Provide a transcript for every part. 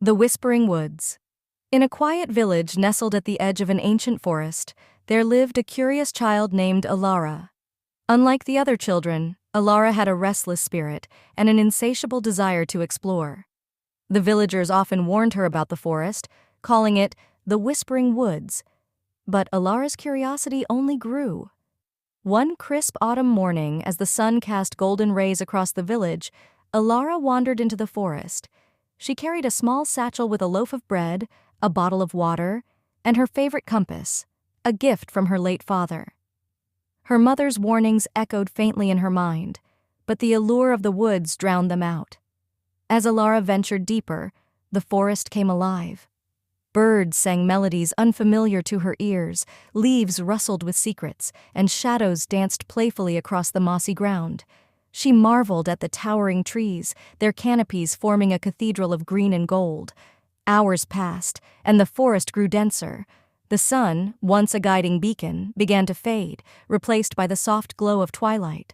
The Whispering Woods. In a quiet village nestled at the edge of an ancient forest, there lived a curious child named Alara. Unlike the other children, Alara had a restless spirit and an insatiable desire to explore. The villagers often warned her about the forest, calling it the Whispering Woods. But Alara's curiosity only grew. One crisp autumn morning, as the sun cast golden rays across the village, Alara wandered into the forest. She carried a small satchel with a loaf of bread, a bottle of water, and her favorite compass, a gift from her late father. Her mother's warnings echoed faintly in her mind, but the allure of the woods drowned them out. As Alara ventured deeper, the forest came alive. Birds sang melodies unfamiliar to her ears, leaves rustled with secrets, and shadows danced playfully across the mossy ground. She marveled at the towering trees, their canopies forming a cathedral of green and gold. Hours passed, and the forest grew denser. The sun, once a guiding beacon, began to fade, replaced by the soft glow of twilight.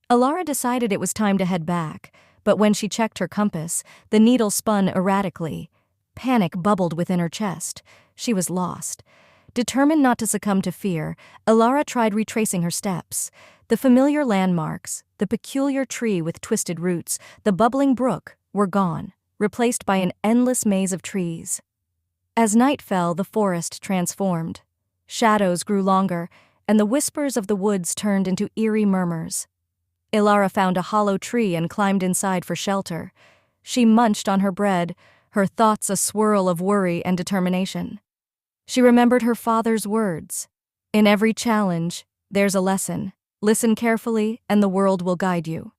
Alara decided it was time to head back, but when she checked her compass, the needle spun erratically. Panic bubbled within her chest. She was lost. Determined not to succumb to fear, Alara tried retracing her steps. The familiar landmarks, the peculiar tree with twisted roots, the bubbling brook, were gone, replaced by an endless maze of trees. As night fell, the forest transformed. Shadows grew longer, and the whispers of the woods turned into eerie murmurs. Alara found a hollow tree and climbed inside for shelter. She munched on her bread, her thoughts a swirl of worry and determination. She remembered her father's words. In every challenge, there's a lesson. Listen carefully, and the world will guide you.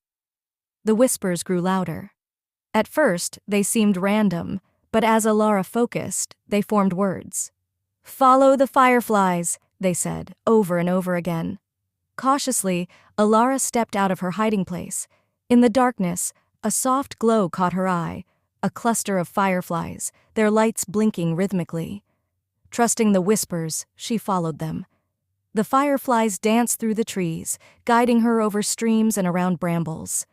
The whispers grew louder. At first, they seemed random, but as Alara focused, they formed words. "Follow the fireflies," they said, over and over again. Cautiously, Alara stepped out of her hiding place. In the darkness, a soft glow caught her eye, a cluster of fireflies, their lights blinking rhythmically. Trusting the whispers, she followed them. The fireflies danced through the trees, guiding her over streams and around brambles.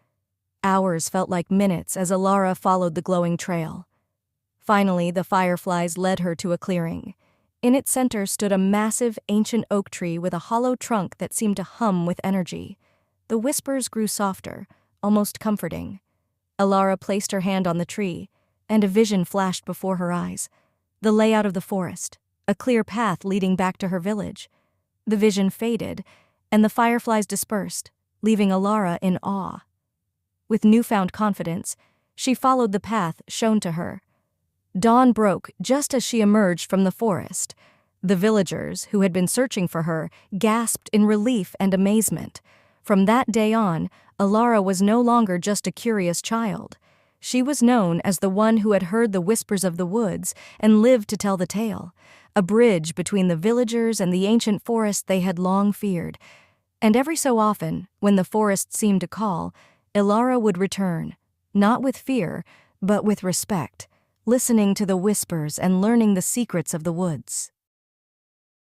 Hours felt like minutes as Alara followed the glowing trail. Finally, the fireflies led her to a clearing. In its center stood a massive, ancient oak tree with a hollow trunk that seemed to hum with energy. The whispers grew softer, almost comforting. Alara placed her hand on the tree, and a vision flashed before her eyes. The layout of the forest, a clear path leading back to her village. The vision faded, and the fireflies dispersed, leaving Alara in awe. With newfound confidence, she followed the path shown to her. Dawn broke just as she emerged from the forest. The villagers, who had been searching for her, gasped in relief and amazement. From that day on, Alara was no longer just a curious child. She was known as the one who had heard the whispers of the woods and lived to tell the tale, a bridge between the villagers and the ancient forest they had long feared. And every so often, when the forest seemed to call, Alara would return, not with fear, but with respect, listening to the whispers and learning the secrets of the woods.